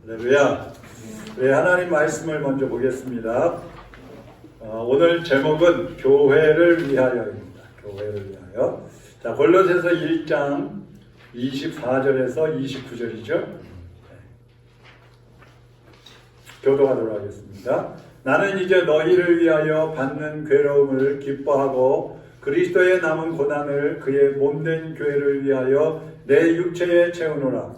할렐루야. 네, 하나님 말씀을 먼저 보겠습니다. 오늘 제목은 교회를 위하여입니다. 교회를 위하여. 자, 골로새서 1장 24절에서 29절이죠. 교도하도록 하겠습니다. 나는 이제 너희를 위하여 받는 괴로움을 기뻐하고 그리스도의 남은 고난을 그의 몸된 교회를 위하여 내 육체에 채우노라.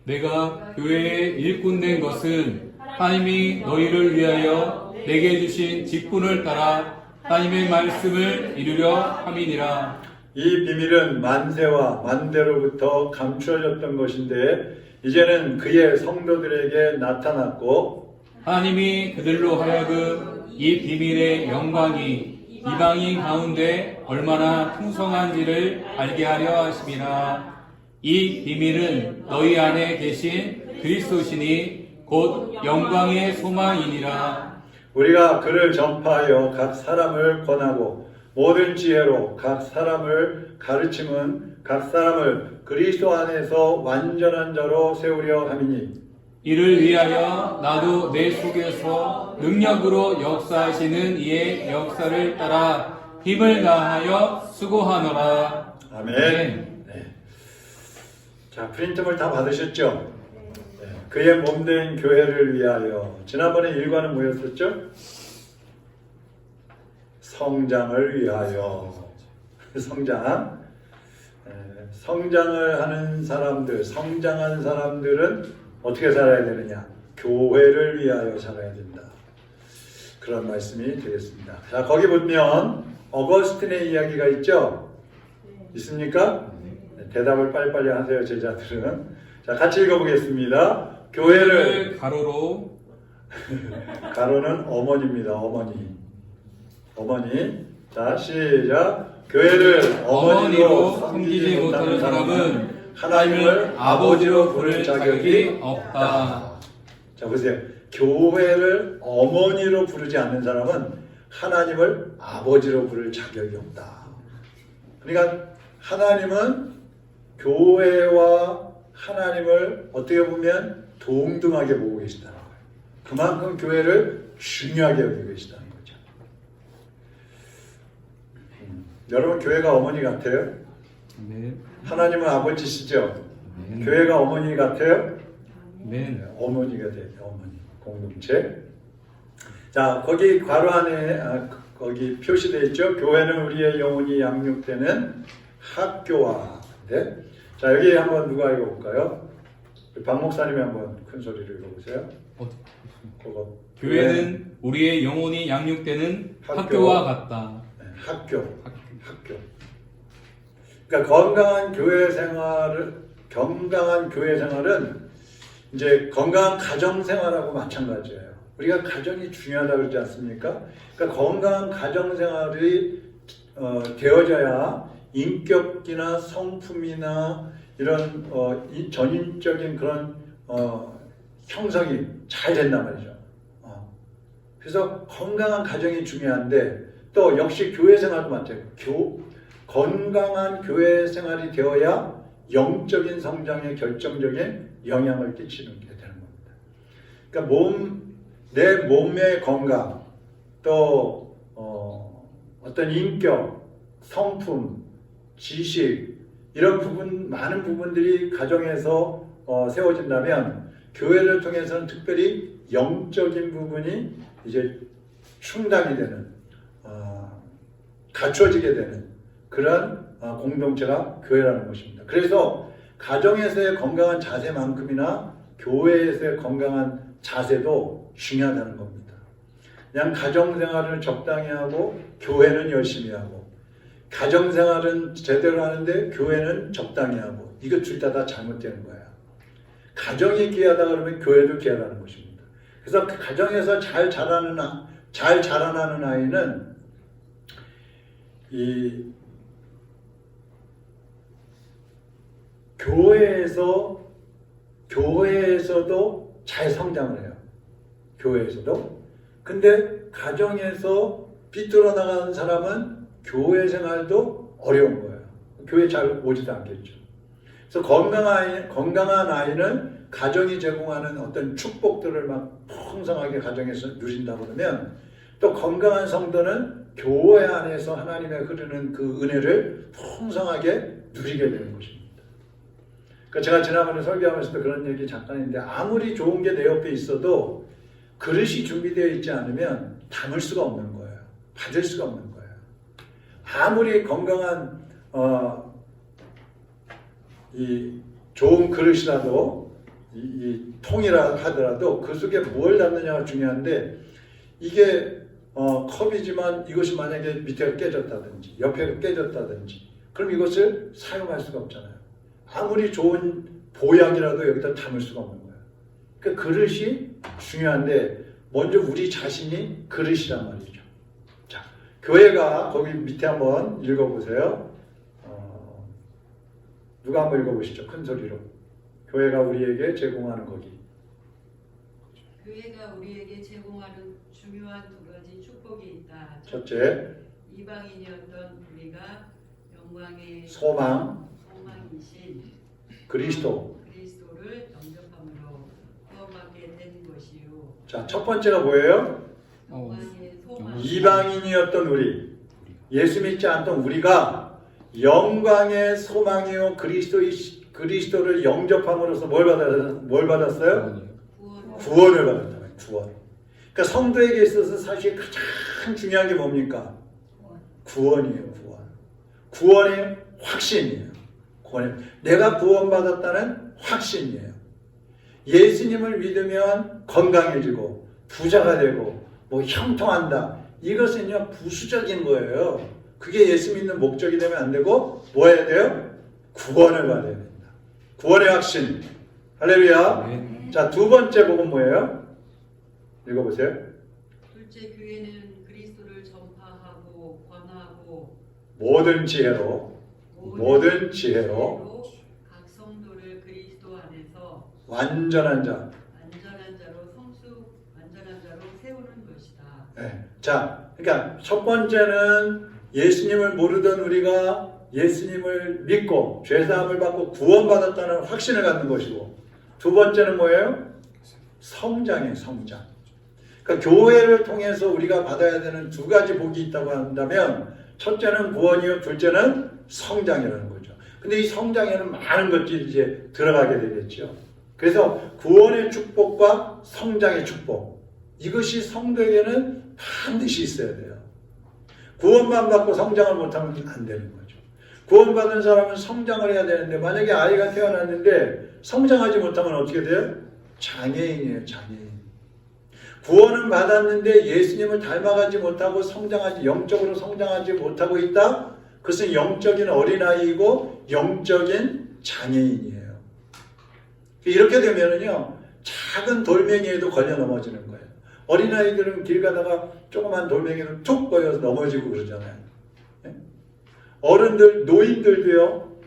내가 교회의 일꾼 된 것은 하나님이 너희를 위하여 내게 주신 직분을 따라 하나님의 말씀을 이루려 함이니라. 이 비밀은 만세와 만대로부터 감추어졌던 것인데 이제는 그의 성도들에게 나타났고 하나님이 그들로 하여금 이 비밀의 영광이 이방인 가운데 얼마나 풍성한지를 알게 하려 하심이라. 이 비밀은 너희 안에 계신 그리스도시니 곧 영광의 소망이니라. 우리가 그를 전파하여 각 사람을 권하고 모든 지혜로 각 사람을 가르침은 각 사람을 그리스도 안에서 완전한 자로 세우려 함이니 이를 위하여 나도 내 속에서 능력으로 역사하시는 이의 역사를 따라 힘을 다하여 수고하노라. 아멘. 네. 자, 프린트물 다 받으셨죠? 네. 그의 몸된 교회를 위하여. 지난번에 일과는 뭐였었죠? 성장을 위하여. 성장. 네. 성장을 하는 사람들, 성장한 사람들은 어떻게 살아야 되느냐? 교회를 위하여 살아야 된다. 그런 말씀이 되겠습니다. 자, 거기 보면 어거스틴의 이야기가 있죠? 있습니까? 네, 대답을 빨리빨리 하세요, 제자들은. 자, 같이 읽어보겠습니다. 교회를 가로로 가로는 어머니입니다. 어머니. 자, 시작. 교회를 어머니로 섬기지 못하는 사람은 하나님을 아버지로 부를 자격이 없다. 자, 보세요. 교회를 어머니로 부르지 않는 사람은 하나님을 아버지로 부를 자격이 없다. 그러니까 하나님은 교회와 하나님을 어떻게 보면 동등하게 보고 계시다는 거예요. 그만큼 교회를 중요하게 여기고 계시다는 거죠. 여러분, 교회가 어머니 같아요? 네. 하나님은 아버지시죠? 네. 교회가 어머니 같아요? 네. 어머니가 돼요. 어머니. 공동체. 자, 거기 괄호 안에 거기 표시되어 있죠. 교회는 우리의 영혼이 양육되는 학교와. 네. 자, 여기 한번 누가 읽어볼까요? 박 목사님이 한번 큰 소리를 읽어보세요. 그거. 교회는 우리의 영혼이 양육되는 학교. 학교와 같다. 네, 학교. 그러니까 건강한 교회 생활은 이제 건강한 가정 생활하고 마찬가지예요. 우리가 가정이 중요하다고 그러지 않습니까? 그러니까 건강한 가정 생활이 되어져야 인격이나 성품이나 이런 전인적인 그런 형성이 잘 된단 말이죠. 그래서 건강한 가정이 중요한데 또 역시 교회 생활도 마찬가지예요. 건강한 교회 생활이 되어야 영적인 성장에 결정적인 영향을 끼치는 게 되는 겁니다. 그러니까 내 몸의 건강, 또 어떤 인격, 성품, 지식 이런 많은 부분들이 가정에서 세워진다면 교회를 통해서는 특별히 영적인 부분이 이제 충당이 되는, 갖춰지게 되는 그런 공동체가 교회라는 것입니다. 그래서 가정에서의 건강한 자세만큼이나 교회에서의 건강한 자세도 중요하다는 겁니다. 그냥 가정생활을 적당히 하고 교회는 열심히 하고 가정생활은 제대로 하는데 교회는 적당히 하고 이거 둘 다 잘못되는 거예요. 가정이 귀하다 그러면 교회도 귀하다는 것입니다. 그래서 그 가정에서 잘 자라나는 아이는 이 교회에서도 잘 성장을 해요. 교회에서도. 근데 가정에서 삐뚤어 나가는 사람은 교회 생활도 어려운 거예요. 교회 잘 오지도 않겠죠. 그래서 건강한 아이는 가정이 제공하는 어떤 축복들을 막 풍성하게 가정에서 누린다 그러면 또 건강한 성도는 교회 안에서 하나님의 흐르는 그 은혜를 풍성하게 누리게 되는 것입니다. 그러니까 제가 지난번에 설교하면서도 그런 얘기 잠깐 했는데 아무리 좋은 게 내 옆에 있어도 그릇이 준비되어 있지 않으면 담을 수가 없는 거예요. 받을 수가 없는 거예요. 아무리 건강한 이 좋은 그릇이라도 이 통이라 하더라도 그 속에 뭘 담느냐가 중요한데 이게 컵이지만 이것이 만약에 밑에가 깨졌다든지 옆에가 깨졌다든지 그럼 이것을 사용할 수가 없잖아요. 아무리 좋은 보양이라도 여기다 담을 수가 없는 거예요. 그러니까 그릇이 중요한데 먼저 우리 자신이 그릇이란 말이죠. 자, 교회가 거기 밑에 한번 읽어보세요. 누가 한번 읽어보시죠. 큰 소리로. 교회가 우리에게 제공하는 거기. 교회가 우리에게 제공하는 중요한 두 가지 축복이 있다. 첫째, 이방인이었던 우리가 영광의 소망이신 그리스도를 영접함으로 구원받게 된 것이요. 자, 첫 번째가 뭐예요? 영광의 소망. 이방인이었던 우리, 예수 믿지 않던 우리가 영광의 소망이요 그리스도를 영접함으로써 뭘 받았어요? 구원을 받았다. 구원. 그러니까 성도에게 있어서 사실 가장 중요한 게 뭡니까? 구원이에요. 구원의 확신이에요. 내가 구원받았다는 확신이에요. 예수님을 믿으면 건강해지고 부자가 되고 뭐 형통한다. 이것은요 부수적인 거예요. 그게 예수 믿는 목적이 되면 안 되고 뭐 해야 돼요? 구원을 받아야 됩니다. 구원의 확신. 할렐루야. 네. 자, 두 번째 복음 뭐예요? 읽어보세요. 둘째, 교회는 그리스도를 전파하고 권하고 모든 지혜로 각 성도를 그리스도 안에서 완전한 자. 완전한 자로 세우는 것이다. 네. 자, 그러니까 첫 번째는 예수님을 모르던 우리가 예수님을 믿고 죄사함을 받고 구원받았다는 확신을 갖는 것이고, 두 번째는 뭐예요? 성장이에요. 성장. 그러니까 교회를 통해서 우리가 받아야 되는 두 가지 복이 있다고 한다면 첫째는 구원이요, 둘째는 성장이라는 거죠. 근데 이 성장에는 많은 것들이 이제 들어가게 되겠죠. 그래서 구원의 축복과 성장의 축복, 이것이 성도에게는 반드시 있어야 돼요. 구원만 받고 성장을 못하면 안 되는 거죠. 구원받은 사람은 성장을 해야 되는데 만약에 아이가 태어났는데 성장하지 못하면 어떻게 돼요? 장애인이에요. 장애인. 구원은 받았는데 예수님을 닮아가지 못하고 영적으로 성장하지 못하고 있다? 그것은 영적인 어린아이이고 영적인 장애인이에요. 이렇게 되면은요, 작은 돌멩이에도 걸려 넘어지는 거예요. 어린아이들은 길 가다가 조그만 돌멩이를 툭 걸려서 넘어지고 그러잖아요. 어른들, 노인들도요,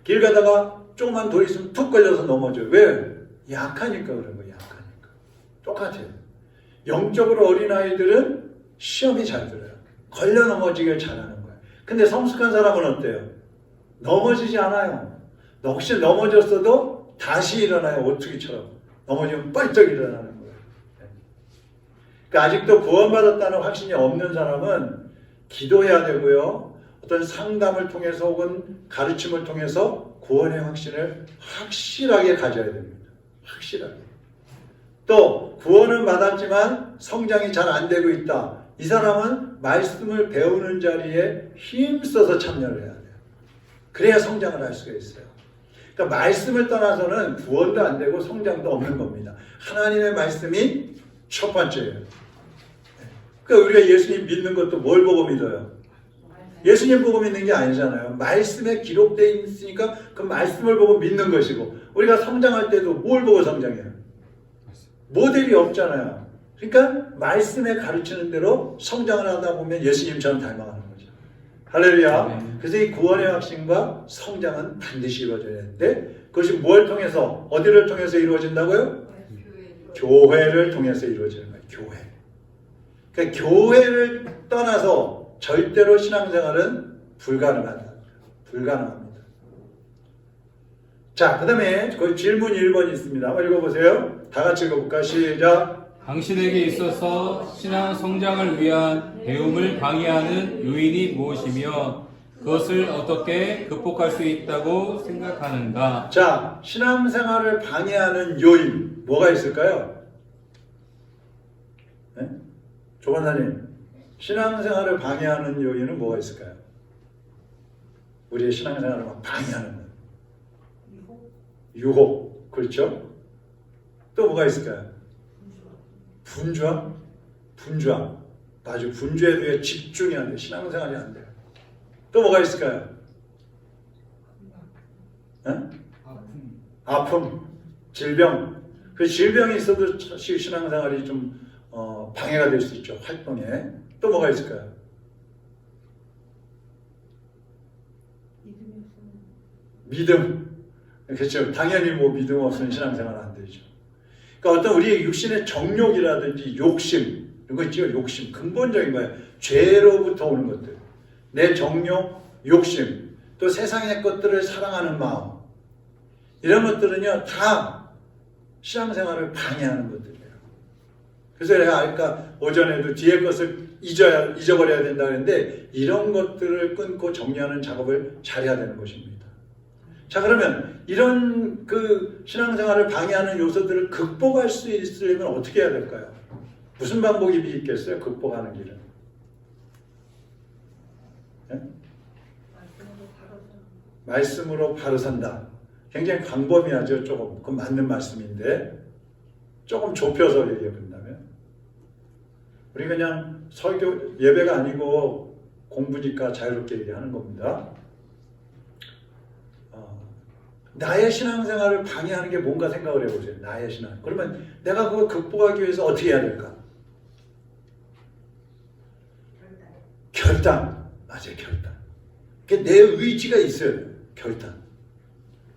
길 가다가 조그만 돌이 있으면 툭 걸려서 넘어져요. 왜? 약하니까 그런 거예요. 약하니까. 똑같아요. 영적으로 어린아이들은 시험이 잘 들어요. 걸려 넘어지길 잘하는 거예요. 근데 성숙한 사람은 어때요? 넘어지지 않아요. 혹시 넘어졌어도 다시 일어나요. 오뚜기처럼. 넘어지면 뻘떡 일어나는 거예요. 그러니까 아직도 구원받았다는 확신이 없는 사람은 기도해야 되고요. 어떤 상담을 통해서 혹은 가르침을 통해서 구원의 확신을 확실하게 가져야 됩니다. 확실하게. 또 구원은 받았지만 성장이 잘 안 되고 있다. 이 사람은 말씀을 배우는 자리에 힘써서 참여를 해야 돼요. 그래야 성장을 할 수가 있어요. 그러니까 말씀을 떠나서는 구원도 안 되고 성장도 없는 겁니다. 하나님의 말씀이 첫 번째예요. 그러니까 우리가 예수님 믿는 것도 뭘 보고 믿어요? 예수님 보고 믿는 게 아니잖아요. 말씀에 기록되어 있으니까 그 말씀을 보고 믿는 것이고, 우리가 성장할 때도 뭘 보고 성장해요? 모델이 없잖아요. 그러니까 말씀에 가르치는 대로 성장을 하다 보면 예수님처럼 닮아가는 거죠. 할렐루야. 그래서 이 구원의 확신과 성장은 반드시 이루어져야 되는데, 그것이 뭘 통해서, 어디를 통해서 이루어진다고요? 교회를 통해서 이루어지는 거예요. 교회. 그러니까 교회를 떠나서 절대로 신앙생활은 불가능합니다. 자, 그 다음에 거기 질문 1번 있습니다. 한번 읽어보세요. 다 같이 읽어볼까? 시작. 당신에게 있어서 신앙 성장을 위한 배움을 방해하는 요인이 무엇이며 그것을 어떻게 극복할 수 있다고 생각하는가? 자, 신앙생활을 방해하는 요인 뭐가 있을까요? 네? 조관사님, 신앙생활을 방해하는 요인은 뭐가 있을까요? 우리의 신앙생활을 막 방해하는 유혹, 그렇죠? 또 뭐가 있을까요? 분주함? 분주함. 아주 분주에 대해 집중이 안 돼요. 신앙생활이 안 돼요. 또 뭐가 있을까요? 아픔, 질병. 그 질병이 있어도 신앙생활이 좀 방해가 될 수 있죠. 활동에. 또 뭐가 있을까요? 믿음. 그렇죠. 당연히 뭐 믿음 없으면 신앙생활 안 되죠. 그러니까 어떤 우리의 육신의 정욕이라든지 욕심, 이런 거 있죠. 욕심. 근본적인 거예요. 죄로부터 오는 것들. 내 정욕, 욕심, 또 세상의 것들을 사랑하는 마음. 이런 것들은요, 다 신앙생활을 방해하는 것들이에요. 그래서 내가 아까 오전에도 뒤에 것을 잊어버려야 된다 그랬는데, 이런 것들을 끊고 정리하는 작업을 잘해야 되는 것입니다. 자, 그러면 이런 그 신앙생활을 방해하는 요소들을 극복할 수 있으려면 어떻게 해야 될까요? 무슨 방법이 있겠어요? 극복하는 길은? 네? 말씀으로 바로 산다. 굉장히 광범위하죠. 조금. 그건 맞는 말씀인데 조금 좁혀서 얘기해 본다면 우리 그냥 설교 예배가 아니고 공부니까 자유롭게 얘기하는 겁니다. 나의 신앙생활을 방해하는 게 뭔가 생각을 해보세요. 나의 신앙. 그러면 내가 그걸 극복하기 위해서 어떻게 해야 될까? 결단. 맞아요. 결단. 내 의지가 있어야 돼요. 결단.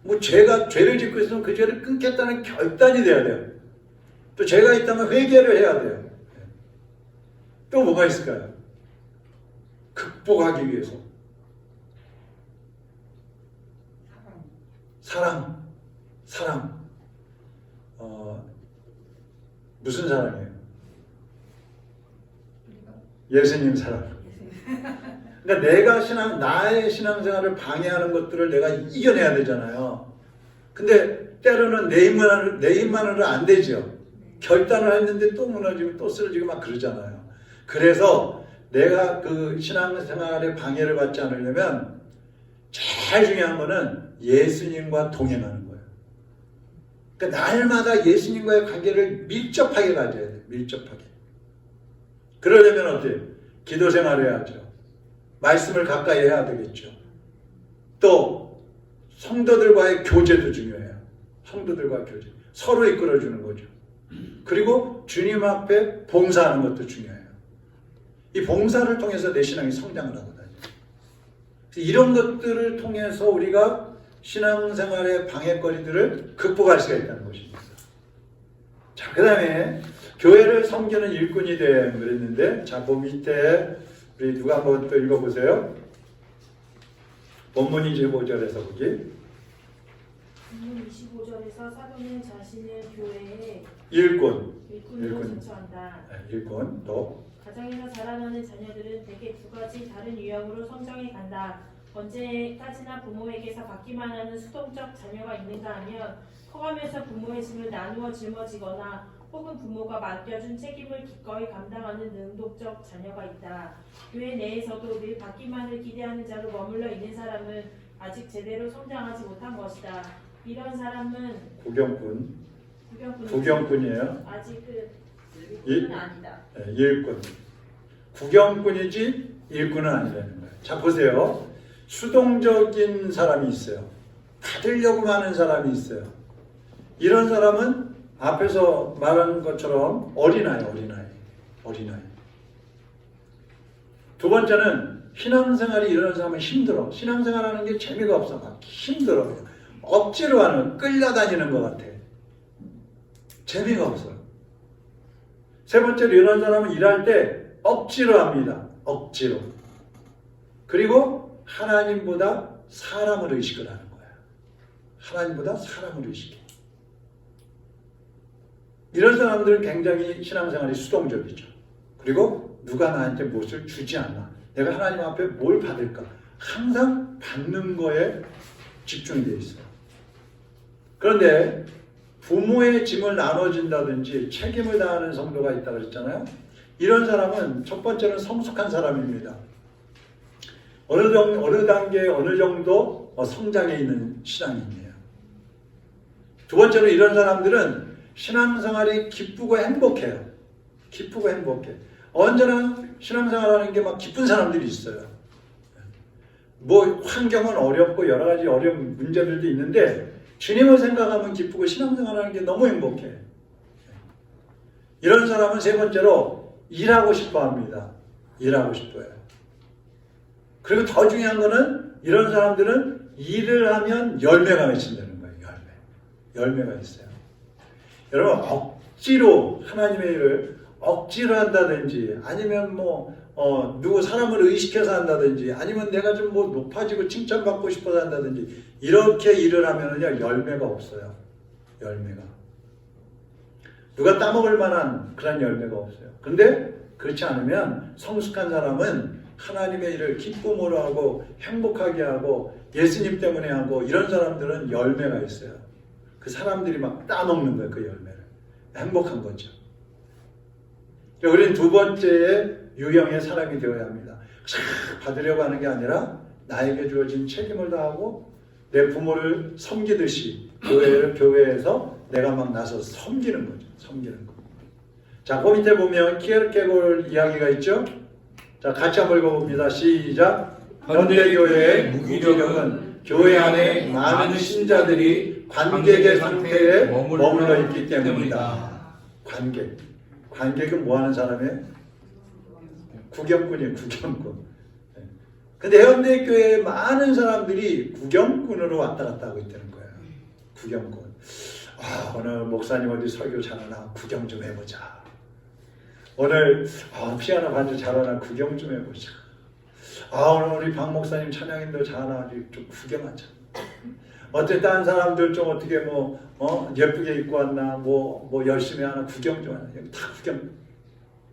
뭐 죄를 짓고 있으면 그 죄를 끊겠다는 결단이 돼야 돼요. 또 죄가 있다면 회개를 해야 돼요. 또 뭐가 있을까요? 극복하기 위해서. 사랑. 무슨 사랑이에요? 예수님 사랑. 그러니까 나의 신앙생활을 방해하는 것들을 내가 이겨내야 되잖아요. 근데 때로는 내 힘만으로는 안 되죠. 결단을 했는데 또 무너지고 또 쓰러지고 막 그러잖아요. 그래서 내가 그 신앙생활에 방해를 받지 않으려면 제일 중요한 거는 예수님과 동행하는 거예요. 그러니까 날마다 예수님과의 관계를 밀접하게 가져야 돼요. 밀접하게. 그러려면 어때요? 기도 생활을 해야죠. 말씀을 가까이 해야 되겠죠. 또 성도들과의 교제도 중요해요. 성도들과의 교제. 서로 이끌어주는 거죠. 그리고 주님 앞에 봉사하는 것도 중요해요. 이 봉사를 통해서 내 신앙이 성장을 하거든요. 이런 것들을 통해서 우리가 신앙생활의 방해거리들을 극복할 수가 있다는 것입니다. 자, 그 다음에 교회를 섬기는 일꾼이 됨 그랬는데, 자, 그 밑에 우리 누가 한번 또 읽어보세요. 본문 25절에서 보기. 본문 25절에서 사도는 자신을 교회의 일꾼으로 일꾼. 전처한다. 네, 일꾼. 또 가정에서 자라나는 자녀들은 대개 두 가지 다른 유형으로 성장해 간다. 언제까지나 부모에게서 받기만 하는 수동적 자녀가 있는가 하면 커가면서 부모의 짐을 나누어 짊어지거나 혹은 부모가 맡겨준 책임을 기꺼이 감당하는 능동적 자녀가 있다. 교회 내에서도 늘 받기만을 기대하는 자로 머물러 있는 사람은 아직 제대로 성장하지 못한 것이다. 이런 사람은 구경꾼이에요. 아직 일꾼은 아니다. 네, 일꾼. 구경꾼이지 일꾼은 아니라는 거예요. 자, 보세요. 수동적인 사람이 있어요. 받으려고 하는 사람이 있어요. 이런 사람은 앞에서 말한 것처럼 어린아이. 두 번째는 신앙생활이 이런 사람은 힘들어. 신앙생활하는 게 재미가 없어. 막 힘들어. 억지로 하는, 끌려다니는 것 같아. 재미가 없어요. 세 번째로 이런 사람은 일할 때 억지로 합니다. 억지로. 그리고 하나님보다 사람을 의식을 하는 거예요. 하나님보다 사람을 의식해. 이런 사람들은 굉장히 신앙생활이 수동적이죠. 그리고 누가 나한테 무엇을 주지 않나. 내가 하나님 앞에 뭘 받을까. 항상 받는 거에 집중이 되어 있어요. 그런데 부모의 짐을 나눠준다든지 책임을 다하는 성도가 있다고 그랬잖아요. 이런 사람은 첫 번째는 성숙한 사람입니다. 어느 단계, 어느 정도 성장해 있는 신앙인이에요. 두 번째로 이런 사람들은 신앙생활이 기쁘고 행복해요. 기쁘고 행복해. 언제나 신앙생활하는 게 막 기쁜 사람들이 있어요. 뭐 환경은 어렵고 여러 가지 어려운 문제들도 있는데 주님을 생각하면 기쁘고 신앙생활하는 게 너무 행복해. 이런 사람은 세 번째로 일하고 싶어 합니다. 일하고 싶어요. 그리고 더 중요한 거는 이런 사람들은 일을 하면 열매가 맺힌다는 거예요. 열매가 있어요. 여러분 억지로 하나님의 일을 억지로 한다든지 아니면 누구 사람을 의식해서 한다든지 아니면 내가 좀 뭐 높아지고 칭찬받고 싶어서 한다든지 이렇게 일을 하면은요 열매가 없어요. 열매가 누가 따먹을 만한 그런 열매가 없어요. 근데 그렇지 않으면 성숙한 사람은 하나님의 일을 기쁨으로 하고 행복하게 하고 예수님 때문에 하고 이런 사람들은 열매가 있어요. 그 사람들이 막 따먹는 거예요. 그 열매를. 행복한 거죠. 우리는 두 번째의 유형의 사람이 되어야 합니다. 받으려고 하는 게 아니라 나에게 주어진 책임을 다하고 내 부모를 섬기듯이 교회에서 내가 막 나서 섬기는 거죠. 섬기는 거. 자, 그 밑에 보면 키에르케고르 이야기가 있죠. 자, 같이 한번 읽어봅니다. 시작. 현대교회의 무기력은 교회 안에 많은 신자들이 관객의 상태에 머물러 있기 때문이다. 관객은 뭐 하는 사람이에요? 구경꾼이에요. 구경꾼. 근데 현대교회에 많은 사람들이 구경꾼으로 왔다 갔다 하고 있다는 거예요. 구경꾼. 오늘 목사님 어디 설교 잘하나 구경 좀 해보자. 오늘 피아노 반주 잘하나 구경 좀 해보자. 오늘 우리 박 목사님 찬양인도 잘하나 좀 구경하자. 어때 다른 사람들 좀 어떻게 예쁘게 입고 왔나 뭐 열심히 하나 구경 좀 하나. 다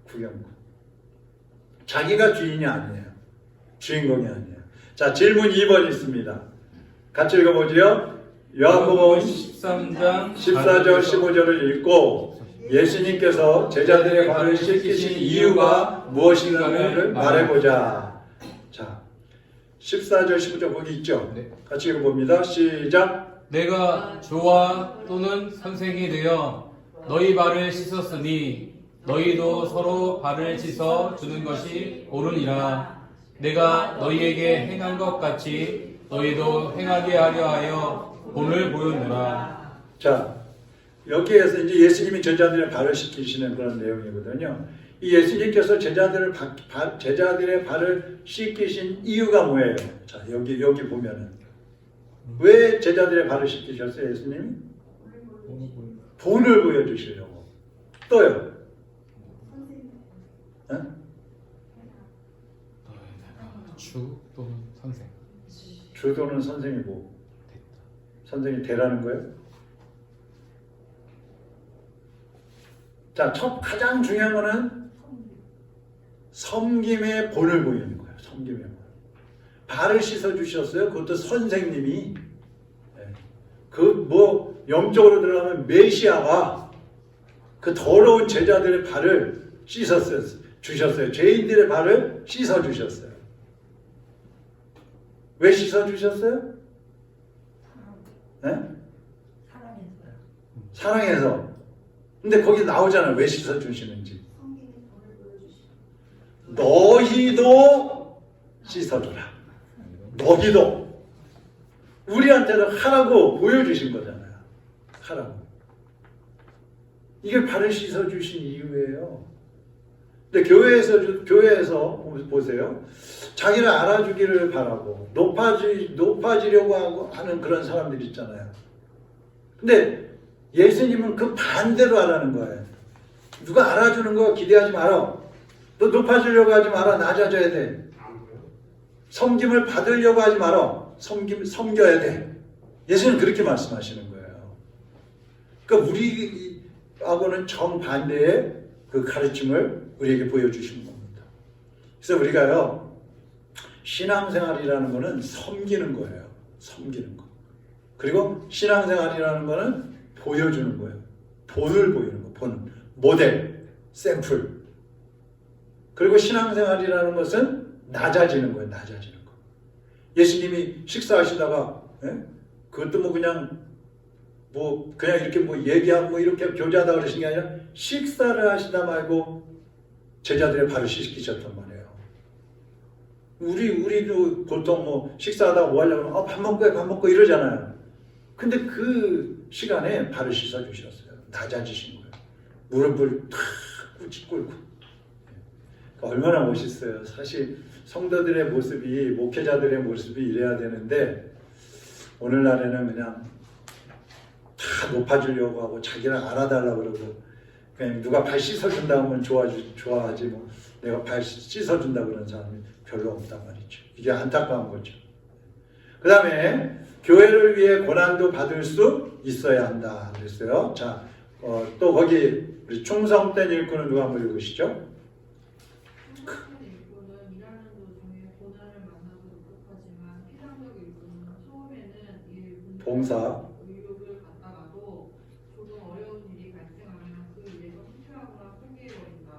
구경. 자기가 주인이 아니에요. 주인공이 아니에요. 자, 질문 2번 있습니다. 같이 읽어보죠. 요한복음 13장 14절 15절을 읽고 예수님께서 제자들의 발을 씻기신 이유가 무엇인가를 말해보자. 자, 14절 15절 거기 있죠? 네. 같이 읽어봅니다. 시작. 내가 주와 또는 선생이 되어 너희 발을 씻었으니 너희도 서로 발을 씻어 주는 것이 옳으니라. 내가 너희에게 행한 것 같이 너희도 행하게 하려 하여 본을 보였노라. 자, 여기에서 이제 예수님이 제자들의 발을 씻기시는 그런 내용이거든요. 이 예수님께서 제자들의 발을 씻기신 이유가 뭐예요? 자, 여기 보면은 왜 제자들의 발을 씻기셨어요, 예수님이? 본을 보여주시려고. 또요? 주 또는 선생. 주 또는 선생이 뭐? 선생이 되라는 거예요? 자, 가장 중요한 거는 섬김의 본을 보이는 거예요. 섬김의 본. 발을 씻어 주셨어요. 그것도 선생님이. 영적으로 들어가면 메시아가 그 더러운 제자들의 발을 주셨어요. 죄인들의 발을 씻어 주셨어요. 왜 씻어 주셨어요? 네? 사랑해서. 근데 거기 나오잖아요. 왜 씻어 주시는지. 너희도 씻어줘라. 너희도. 우리한테는 하라고 보여주신 거잖아요. 하라고. 이게 발을 씻어 주신 이유예요. 근데 교회에서 보세요. 자기를 알아주기를 바라고 높아지려고 하는 그런 사람들 있잖아요. 근데 예수님은 그 반대로 하라는 거예요. 누가 알아주는 거 기대하지 마라. 너 높아지려고 하지 마라. 낮아져야 돼. 섬김을 받으려고 하지 마라. 섬겨야 돼. 예수는 그렇게 말씀하시는 거예요. 그러니까 우리하고는 정반대의 그 가르침을 우리에게 보여주시는 겁니다. 그래서 우리가요, 신앙생활이라는 거는 섬기는 거예요. 섬기는 거. 그리고 신앙생활이라는 거는 보여주는 거예요. 본을 보이는 거. 본. 모델. 샘플. 그리고 신앙생활이라는 것은 낮아지는 거예요. 낮아지는 거. 예수님이 식사하시다가 그것도 그냥 이렇게 얘기하고 이렇게 교제하다 그러신 게 아니라 식사를 하시다 말고 제자들의 발을 씻기셨단 말이에요. 우리도 보통 식사하다가 뭐 하려고 밥 먹고 이러잖아요. 근데 그 시간에 발을 씻어 주셨어요. 낮아지신 거예요. 무릎을 탁 꿇고. 얼마나 멋있어요. 사실 성도들의 모습이, 목회자들의 모습이 이래야 되는데 오늘날에는 그냥 다 높아지려고 하고 자기를 알아달라고 그러고 그냥 누가 발 씻어준다 하면 좋아하지 내가 발 씻어준다 그러는 사람이 별로 없단 말이죠. 이게 안타까운 거죠. 그 다음에 교회를 위해 고난도 받을 수 있어야 한다 그랬어요. 자, 또 거기 우리 충성된 일꾼은 누가 한번 읽으시죠? 봉사. 의욕을 갖다가도 조금 어려운 일이 발생하면 그 일에서 후퇴하거나 포기해버린다.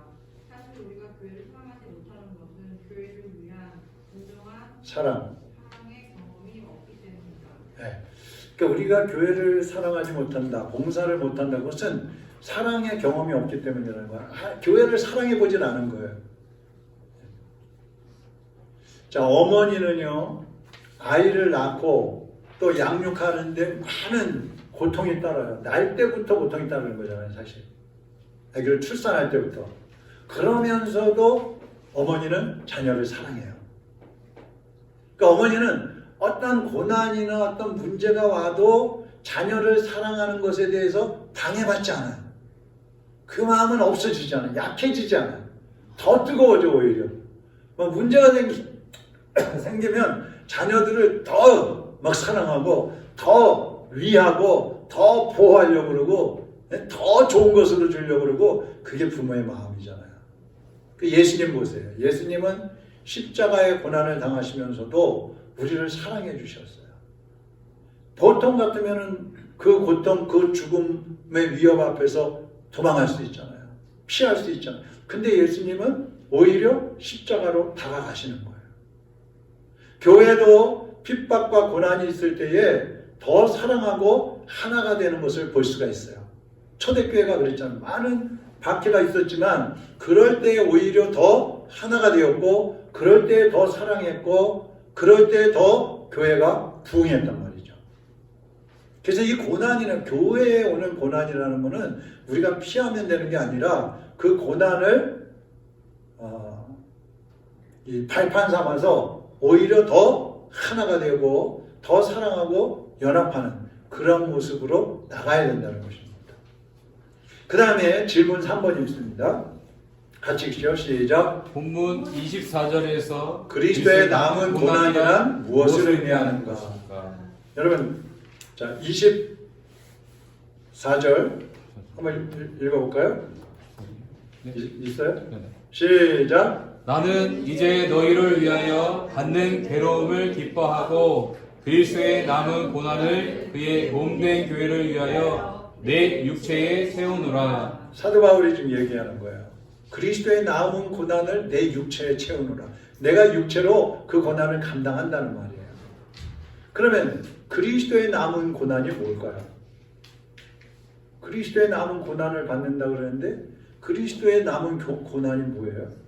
사실 우리가 교회를 사랑하지 못하는 것은 교회를 위한 진정한 사랑의 경험이 없기 때문이다. 네. 그러니까 우리가 교회를 사랑하지 못한다, 봉사를 못한다는 것은 사랑의 경험이 없기 때문이라는 거야. 교회를 사랑해 보진 않은 거예요. 자, 어머니는요, 아이를 낳고 또 양육하는데 많은 고통이 따라요. 날 때부터 고통이 따르는 거잖아요, 사실. 아기를 출산할 때부터. 그러면서도 어머니는 자녀를 사랑해요. 그러니까 어머니는 어떤 고난이나 어떤 문제가 와도 자녀를 사랑하는 것에 대해서 방해받지 않아요. 그 마음은 없어지지 않아요. 약해지지 않아요. 더 뜨거워져 오히려. 문제가 생기면 자녀들을 더 막 사랑하고 더 위하고 더 보호하려고 그러고 더 좋은 것으로 주려고 그러고 그게 부모의 마음이잖아요. 예수님 보세요. 예수님은 십자가의 고난을 당하시면서도 우리를 사랑해 주셨어요. 보통 같으면 그 고통, 그 죽음의 위협 앞에서 도망할 수 있잖아요. 피할 수 있잖아요. 근데 예수님은 오히려 십자가로 다가가시는 거예요. 교회도 핍박과 고난이 있을 때에 더 사랑하고 하나가 되는 것을 볼 수가 있어요. 초대교회가 그랬잖아요. 많은 박해가 있었지만 그럴 때에 오히려 더 하나가 되었고 그럴 때에 더 사랑했고 그럴 때에 더 교회가 부흥했단 말이죠. 그래서 이 고난이나 교회에 오는 고난이라는 것은 우리가 피하면 되는 게 아니라 그 고난을 이 발판 삼아서 오히려 더 하나가 되고 더 사랑하고 연합하는 그런 모습으로 나가야 된다는 것입니다. 그 다음에 질문 3번 읽습니다. 같이 읽죠. 시작. 본문 24절에서 그리스도의 남은 고난이란 무엇을 의미하는가? 여러분, 자 24절 한번 읽어볼까요? 있어요? 시작. 나는 이제 너희를 위하여 받는 괴로움을 기뻐하고 그리스도의 남은 고난을 그의 몸된 교회를 위하여 내 육체에 세우노라. 사도 바울이 지금 얘기하는 거예요. 그리스도의 남은 고난을 내 육체에 채우노라. 내가 육체로 그 고난을 감당한다는 말이에요. 그러면 그리스도의 남은 고난이 뭘까요? 그리스도의 남은 고난을 받는다고 그러는데 그리스도의 남은 고난이 뭐예요?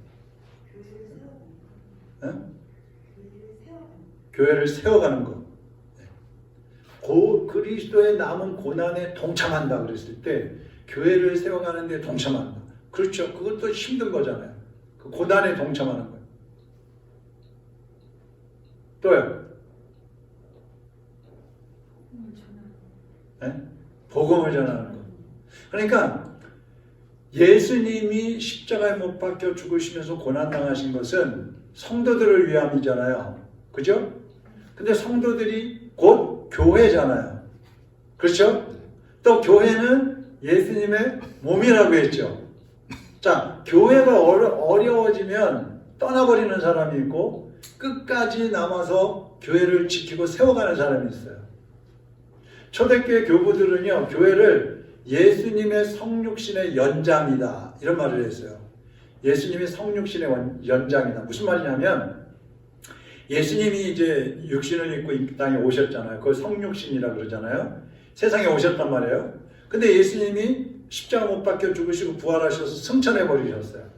교회를 세워가는 것. 그리스도의 남은 고난에 동참한다 그랬을 때 교회를 세워가는 데 동참한다. 그렇죠. 그것도 힘든 거잖아요. 그 고난에 동참하는 거예요. 또요. 복음을 전하는 것. 그러니까 예수님이 십자가에 못 박혀 죽으시면서 고난당하신 것은 성도들을 위함이잖아요. 그죠? 근데 성도들이 곧 교회잖아요. 그렇죠? 또 교회는 예수님의 몸이라고 했죠. 자, 교회가 어려워지면 떠나버리는 사람이 있고 끝까지 남아서 교회를 지키고 세워가는 사람이 있어요. 초대교회 교부들은요, 교회를 예수님의 성육신의 연장이다 이런 말을 했어요. 예수님이 성육신의 연장이다. 무슨 말이냐면 예수님이 이제 육신을 입고 이 땅에 오셨잖아요. 그걸 성육신이라고 그러잖아요. 세상에 오셨단 말이에요. 근데 예수님이 십자가 못 박혀 죽으시고 부활하셔서 승천해 버리셨어요.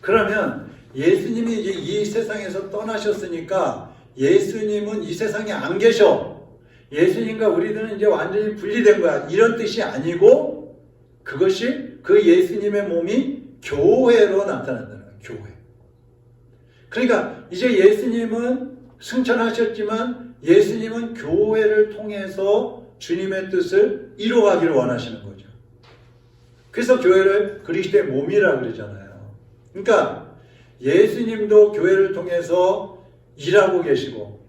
그러면 예수님이 이제 이 세상에서 떠나셨으니까 예수님은 이 세상에 안 계셔. 예수님과 우리들은 이제 완전히 분리된 거야. 이런 뜻이 아니고 그것이 그 예수님의 몸이 교회로 나타난다는 거예요. 교회. 그러니까 이제 예수님은 승천하셨지만 예수님은 교회를 통해서 주님의 뜻을 이루어가기를 원하시는 거죠. 그래서 교회를 그리스도의 몸이라고 그러잖아요. 그러니까 예수님도 교회를 통해서 일하고 계시고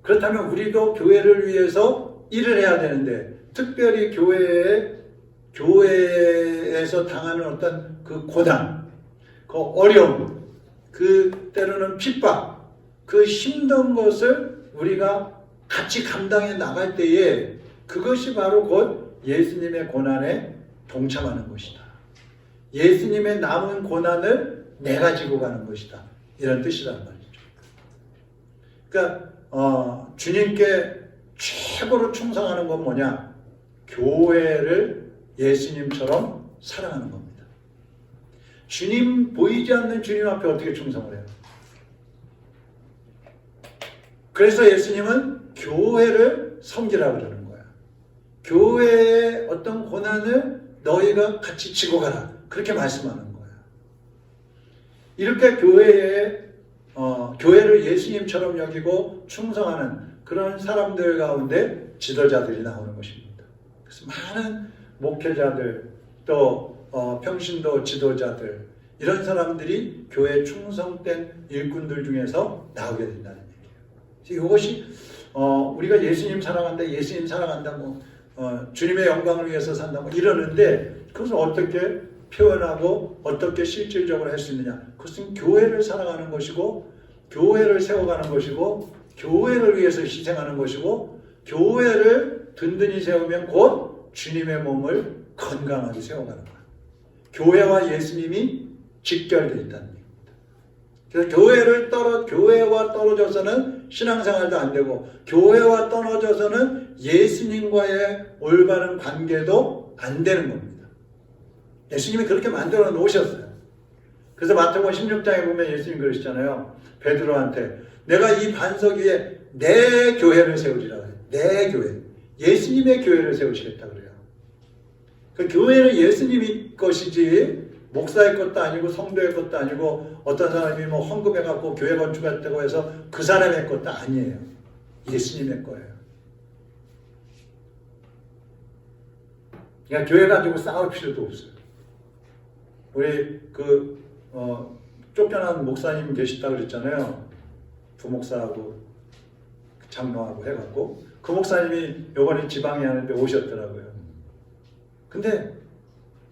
그렇다면 우리도 교회를 위해서 일을 해야 되는데 특별히 교회에서 당하는 어떤 그 고난, 그 어려움, 그 때로는 핍박, 그 힘든 것을 우리가 같이 감당해 나갈 때에 그것이 바로 곧 예수님의 고난에 동참하는 것이다. 예수님의 남은 고난을 내가 지고 가는 것이다. 이런 뜻이란 말이죠. 그러니까 주님께 최고로 충성하는 건 뭐냐? 교회를 예수님처럼 사랑하는 겁니다. 주님, 보이지 않는 주님 앞에 어떻게 충성을 해요? 그래서 예수님은 교회를 섬기라고 그러는 거야. 교회의 어떤 고난을 너희가 같이 지고 가라. 그렇게 말씀하는 거야. 이렇게 교회를 예수님처럼 여기고 충성하는 그런 사람들 가운데 지도자들이 나오는 것입니다. 그래서 많은 목회자들, 또 평신도 지도자들, 이런 사람들이 교회에 충성된 일꾼들 중에서 나오게 된다는 얘기예요. 이것이 우리가 예수님 사랑한다, 예수님 사랑한다, 주님의 영광을 위해서 산다, 이러는데 그것을 어떻게 표현하고 어떻게 실질적으로 할 수 있느냐? 그것은 교회를 사랑하는 것이고, 교회를 세워가는 것이고, 교회를 위해서 희생하는 것이고, 교회를 든든히 세우면 곧 주님의 몸을 건강하게 세워가는 거예요. 교회와 예수님이 직결되어 있다는 얘기입니다. 그래서 교회와 떨어져서는 신앙생활도 안 되고, 교회와 떨어져서는 예수님과의 올바른 관계도 안 되는 겁니다. 예수님이 그렇게 만들어 놓으셨어요. 그래서 마태복음 16장에 보면 예수님 그러시잖아요. 베드로한테 내가 이 반석 위에 내 교회를 세우리라. 내 교회. 예수님의 교회를 세우시겠다 그래요. 그 교회는 예수님의 것이지 목사의 것도 아니고 성도의 것도 아니고 어떤 사람이 헌금해갖고 교회 건축했다고 해서 그 사람의 것도 아니에요. 예수님의 거예요. 그러니까 교회 가지고 싸울 필요도 없어요. 우리 쫓겨난 목사님 계시다고 그랬잖아요. 부목사하고 장로하고 해갖고 그 목사님이 요번에 지방에 하는데 오셨더라고요. 근데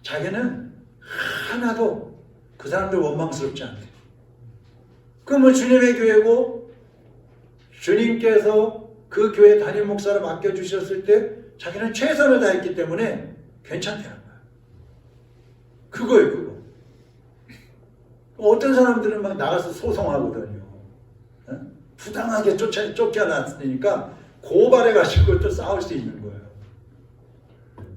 자기는 하나도 그 사람들 원망스럽지 않대. 그러면 주님의 교회고 주님께서 그 교회 담임 목사를 맡겨주셨을 때 자기는 최선을 다했기 때문에 괜찮다는 거야. 그거예요, 그거. 어떤 사람들은 막 나가서 소송하거든요. 부당하게 쫓겨났으니까 고발해가지고 또 싸울 수 있는 거예요.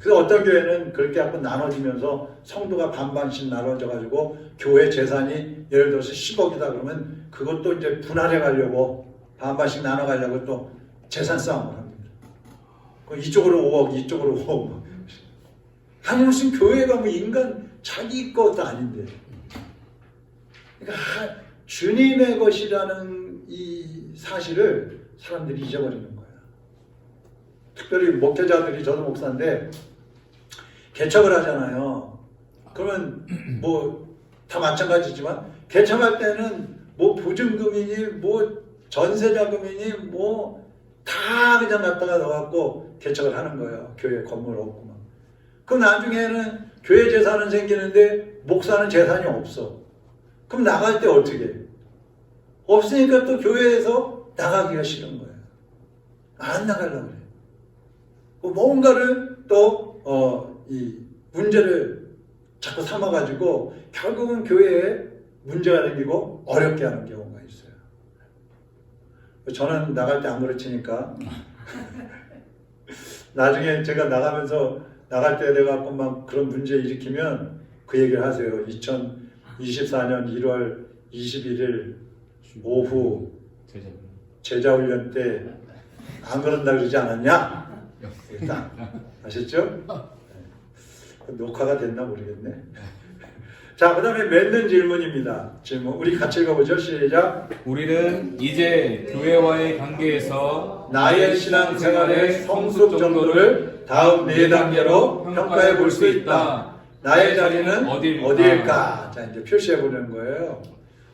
그래서 어떤 교회는 그렇게 한번 나눠지면서 성도가 반반씩 나눠져가지고 교회 재산이 예를 들어서 10억이다 그러면 그것도 이제 분할해 가려고 반반씩 나눠 가려고 또 재산 싸움을 합니다. 이쪽으로 5억, 이쪽으로 5억. 아니 무슨 교회가 인간 자기 것도 아닌데. 그러니까 주님의 것이라는 이 사실을 사람들이 잊어버리는 거예요. 특별히 목회자들이, 저도 목사인데 개척을 하잖아요. 그러면 다 마찬가지지만 개척할 때는 보증금이니 전세자금이니 다 그냥 갖다가 넣어갖고 개척을 하는 거예요. 교회 건물 없고 막. 그럼 나중에는 교회 재산은 생기는데 목사는 재산이 없어. 그럼 나갈 때 어떻게 해? 없으니까 또 교회에서 나가기가 싫은 거예요. 안 나가려고 그래. 뭔가를 또 이 문제를 자꾸 삼아가지고 결국은 교회에 문제가 생기고 어렵게 하는 경우가 있어요. 저는 나갈 때 안 그렇지니까 나중에 제가 나갈 때 내가 막 그런 문제 일으키면 그 얘기를 하세요. 2024년 1월 21일 오후 제자훈련 때 안 그런다 그러지 않았냐? 딱 아셨죠? 녹화가 됐나 모르겠네. 자, 그 다음에 맺는 질문입니다. 질문 우리 같이 읽어보죠. 시작. 우리는 이제 교회와의 관계에서 나의 신앙생활의 성숙 정도를 다음 네 단계로 평가해 볼 수 있다. 나의 자리는 어디일까? 자, 이제 표시해 보는 거예요.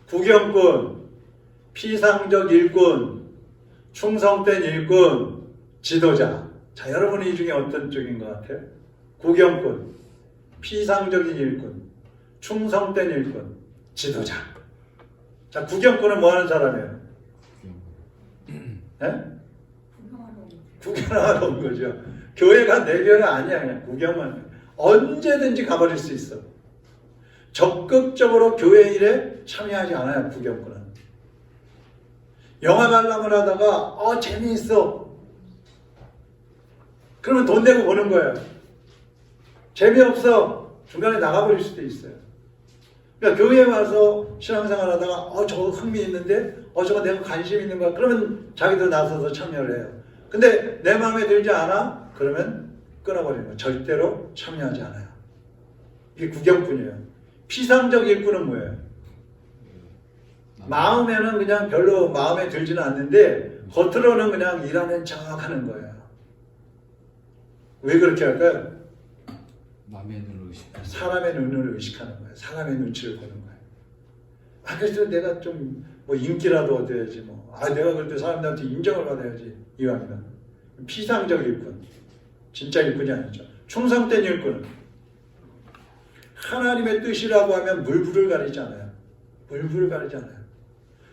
구경꾼, 피상적 일꾼, 충성된 일꾼, 지도자. 자, 여러분은 이 중에 어떤 쪽인 것 같아요? 구경꾼, 피상적인 일꾼, 충성된 일꾼, 지도자. 자, 구경꾼은 뭐 하는 사람이에요? 네? 구경하러 온 거죠. 교회가 내 교회가 아니야. 그냥 구경만. 언제든지 가버릴 수 있어. 적극적으로 교회 일에 참여하지 않아요. 구경꾼은. 영화 관람을 하다가 재미있어. 그러면 돈 내고 보는 거예요. 재미없어. 중간에 나가버릴 수도 있어요. 그러니까 교회에 와서 신앙생활 하다가 저거 흥미있는데 저거 내가 관심 있는 거야. 그러면 자기도 나서서 참여를 해요. 근데 내 마음에 들지 않아? 그러면 끊어버리는 거예요. 절대로 참여하지 않아요. 이게 구경꾼이에요. 피상적 일꾼은 뭐예요? 마음에는 그냥 별로 마음에 들지는 않는데 겉으로는 그냥 일하는 척 하는 거예요. 왜 그렇게 할까요? 남의 눈을 의식하는 사람의 눈을 의식하는 거예요. 사람의 눈치를 보는 거예요. 그래서 내가 좀 인기라도 얻어야지 내가 그래도 사람들한테 인정을 받아야지 이왕이면. 피상적 일꾼. 진짜 일꾼이 아니죠. 충성된 일꾼은 하나님의 뜻이라고 하면 물불을 가리지 않아요. 물불을 가리지 않아요.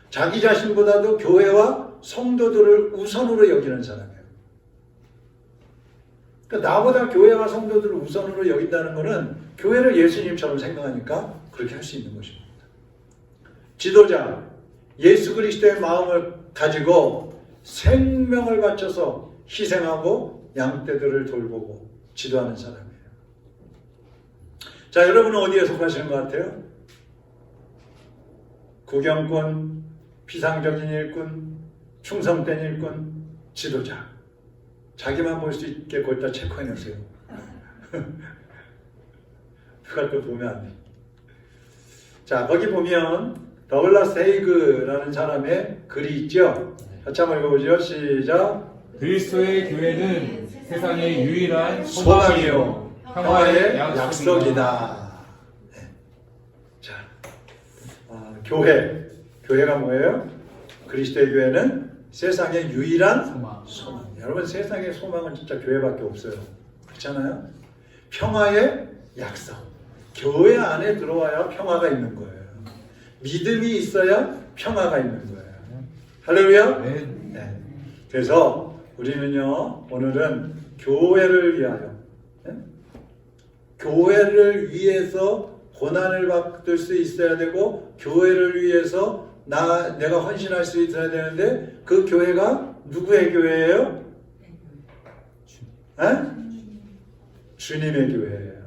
자기 자신보다도 교회와 성도들을 우선으로 여기는 사람이에요. 그러니까 나보다 교회와 성도들을 우선으로 여긴다는 것은 교회를 예수님처럼 생각하니까 그렇게 할 수 있는 것입니다. 지도자, 예수 그리스도의 마음을 가지고 생명을 바쳐서 희생하고 양떼들을 돌보고 지도하는 사람이에요. 자, 여러분은 어디에 속하시는 것 같아요? 구경꾼, 피상적인 일꾼, 충성된 일꾼, 지도자. 자기만 볼 수 있게 거기다 체크해놓으세요. 누가 또 보면 안 돼. 자, 거기 보면 더글라스 헤이그라는 사람의 글이 있죠? 같이 한번 읽어보죠. 시작. 그리스도의 교회는 세상의 유일한 소망이요 평화의 약속이다. 약속이다. 네. 자, 교회가 뭐예요? 그리스도의 교회는 세상의 유일한 소망. 여러분, 세상의 소망은 진짜 교회밖에 없어요. 그렇잖아요? 평화의 약속. 교회 안에 들어와야 평화가 있는 거예요. 믿음이 있어야 평화가 있는 거예요. 할렐루야. 네. 그래서 우리는요, 오늘은 교회를 위하여, 교회를 위해서 고난을 받을 수 있어야 되고, 교회를 위해서 내가 헌신할 수 있어야 되는데, 그 교회가 누구의 교회예요? 주님의 교회예요.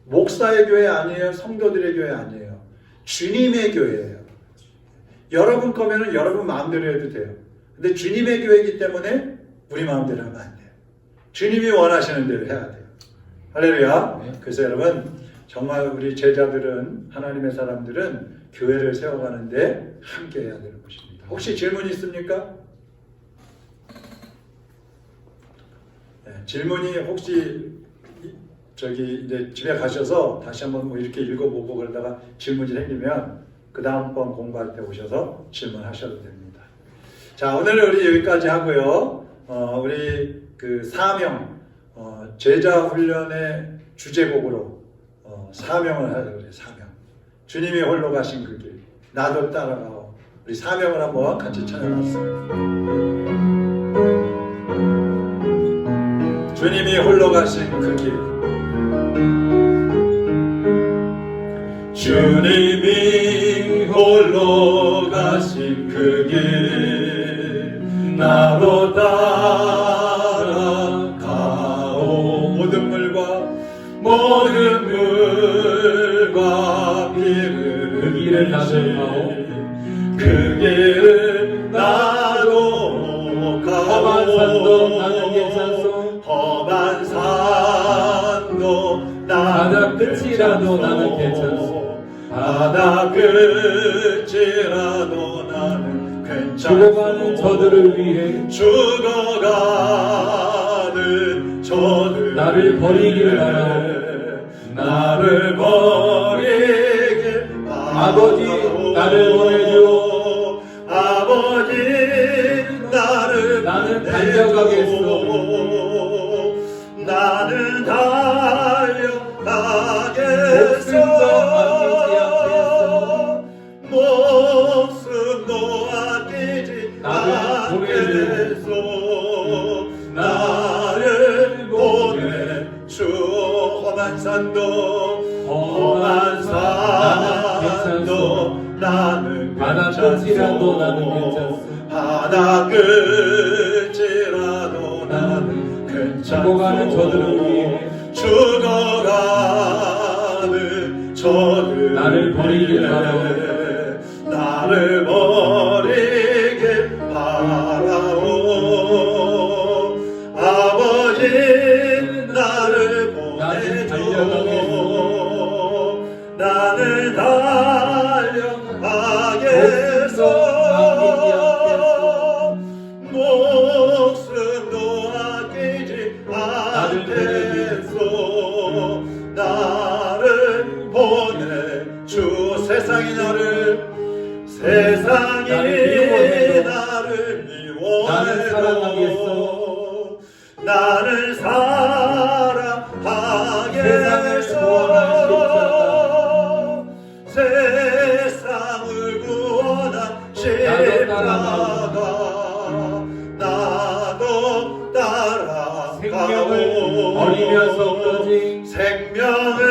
목사의 교회 아니에요. 성도들의 교회 아니에요. 주님의 교회예요. 여러분 거면은 여러분 마음대로 해도 돼요. 근데 주님의 교회이기 때문에 우리 마음대로 하면 안 돼요. 주님이 원하시는 대로 해야 돼요. 할렐루야. 그래서 여러분, 정말 우리 제자들은, 하나님의 사람들은 교회를 세워가는데 함께 해야 되는 것입니다. 혹시 질문 있습니까? 네, 질문이 혹시 이제 집에 가셔서 다시 한번 이렇게 읽어보고 그러다가 질문이 생기면 그 다음번 공부할 때 오셔서 질문하셔도 됩니다. 자, 오늘은 우리 여기까지 하고요. 우리 그 사명, 제자 훈련의 주제곡으로 사명을 하려고 그래요. 사명. 주님이 홀로 가신 그 길, 나도 따라가오. 우리 사명을 한번 같이 찬양하겠습니다. 주님이 홀로 가신 그 길, 주님이 홀로 가신 그 길, 나도 따라가오. 모든 물과 비를 그 길을 나도 가오. 그 길을 나도 가오. 험한 산도 나는 괜찮소. 험한 산도 바다 끝이라도 나는 괜찮소. 바다 끝이라도 나는 괜찮소. 죽어가는 저들을 위해 죽어가는 저들 나를 버리길 바라오. 나를 버리길 바라오. 아버지 나를 보내주오. 아버지 나를 나는 보내주오. 달려가겠소. 나는 달려가겠소. 목숨도 아끼지 나를 않겠소. 나를 보내주오. 험한 산도 나는 바다 괜찮소. 끝이라도 나는 괜찮소. 바다 끝이라도 나는 괜찮소. 죽어가는 저들을 위해 죽어가는 저들 나를 버리길 바라오. 나를 버리길 바라오. 아버지 나를 보내주오. 나는 달려가겠소. 목숨도 아끼지 않겠소. 나를 보내주오. 세상이 나를 나를 사랑하겠소. 나를 사랑하겠소. 세상을 구원한 십자가 나도 따라가오. 생명을 버리면서까지 생명을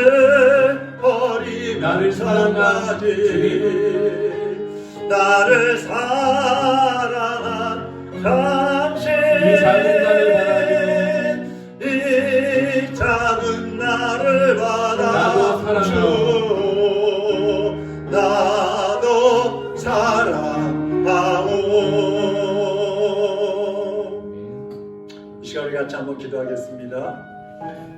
나를 사랑한 버리면서까지 나를 사랑한 당신 이 작은 나를 이 작은 나를 나도 받아주. 나도 사랑하오. 이 시간 우리 같이 한번 기도하겠습니다.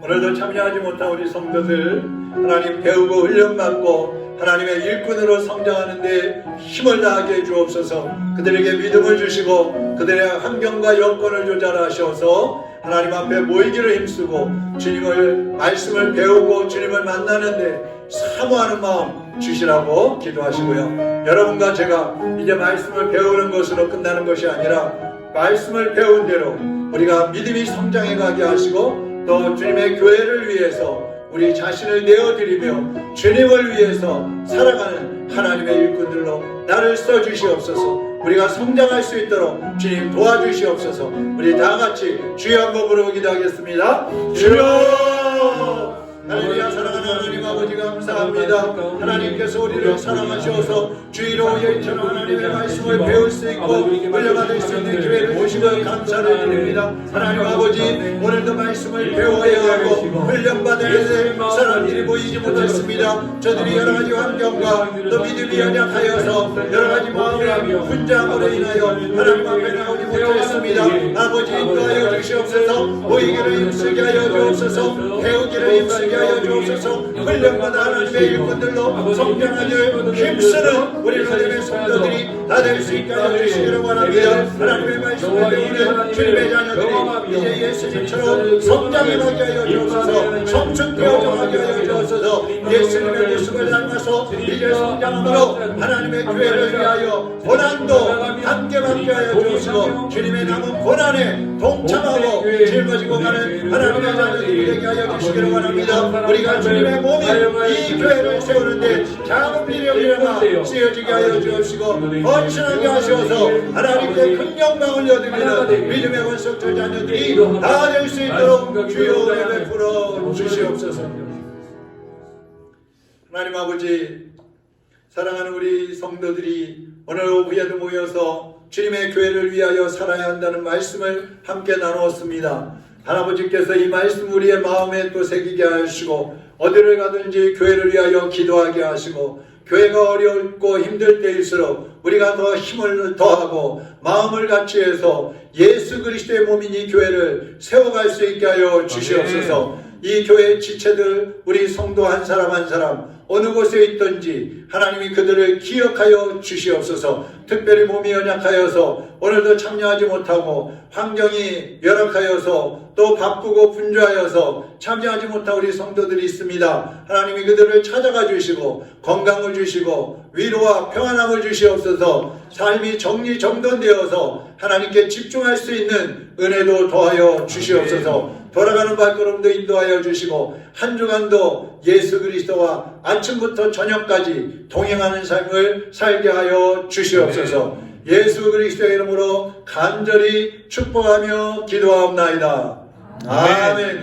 오늘도 참여하지 못한 우리 성도들 하나님 배우고 훈련받고 하나님의 일꾼으로 성장하는데 힘을 다하게 해주옵소서. 그들에게 믿음을 주시고 그들의 환경과 여건을 조절하셔서 하나님 앞에 모이기를 힘쓰고 주님을 말씀을 배우고 주님을 만나는데 사모하는 마음 주시라고 기도하시고요. 여러분과 제가 이제 말씀을 배우는 것으로 끝나는 것이 아니라 말씀을 배운 대로 우리가 믿음이 성장해 가게 하시고 또 주님의 교회를 위해서 우리 자신을 내어드리며 주님을 위해서 살아가는 하나님의 일꾼들로 나를 써주시옵소서. 우리가 성장할 수 있도록 주님 도와주시옵소서. 우리 다같이 주여 한번 부르고 기도하겠습니다. 주여! 할렐루야. 사랑하는 하나님 아버지 감사합니다. 하나님께서 우리를 사랑하셔서 주의로 여인처럼 하나님의 말씀을 배울 수 있고 훈련받을 수 있는 기회를 주시고 감사를 드립니다. 하나님 아버지 오늘도 말씀을 배워야 하고 훈련받을 사람들이 보이지 못했습니다. 저들이 여러가지 환경과 또 믿음이 연약하여서 여러가지 마음의 분장으로 인하여 하나님 앞에 나오지 못하였습니다. 아버지 인도하여 주시옵소서. 모이기를 힘쓰게 하여 주옵소서. 배우기를 힘쓰게 하여 주옵소서. 훈련받아 하나님의 일꾼들로 성장하기를 힘쓰는 우리 로뎀의 성도들이 다 될 수 있게 하여 주시기를 원합니다. 하나님의 말씀을 배우는 주님의 자녀들이 이제 예수님처럼 성장하게 하여 주옵소서. 성숙되어 하게 하여 주옵소서. 예수님의 모습을 닮아서 이제 성장함으로 하나님의 교회를 위하여 고난도 함께 받게 하여 주옵시고 주님의 남은 고난에 동참하고 짊어지고 가는 하나님의 자녀들이 되게 하여 주시기를 원합니다. 우리가 주님의 몸인 이 교회를 세우는데 작은 미력이라마 쓰여지게 하여 주옵시고 헌신하게 하셔서 하나님께 큰 영광을 얻으리는 믿음의 원석절 자녀들이 다 될 수 있도록 주여 은혜 베풀어 주시옵소서. 하나님 아버지, 사랑하는 우리 성도들이 오늘 오후에도 모여서 주님의 교회를 위하여 살아야 한다는 말씀을 함께 나누었습니다. 할아버지께서 이 말씀 우리의 마음에 또 새기게 하시고 어디를 가든지 교회를 위하여 기도하게 하시고 교회가 어렵고 힘들 때일수록 우리가 더 힘을 더하고 마음을 같이 해서 예수 그리스도의 몸인 이 교회를 세워갈 수 있게 하여 주시옵소서. 이 교회의 지체들 우리 성도 한 사람 한 사람 어느 곳에 있든지 하나님이 그들을 기억하여 주시옵소서. 특별히 몸이 연약하여서 오늘도 참여하지 못하고 환경이 열악하여서 또 바쁘고 분주하여서 참여하지 못한 우리 성도들이 있습니다. 하나님이 그들을 찾아가 주시고 건강을 주시고 위로와 평안함을 주시옵소서. 삶이 정리정돈되어서 하나님께 집중할 수 있는 은혜도 더하여 주시옵소서. 돌아가는 발걸음도 인도하여 주시고 한 주간도 예수 그리스도와 아침부터 저녁까지 동행하는 삶을 살게 하여 주시옵소서. 예수 그리스도의 이름으로 간절히 축복하며 기도하옵나이다. 아멘.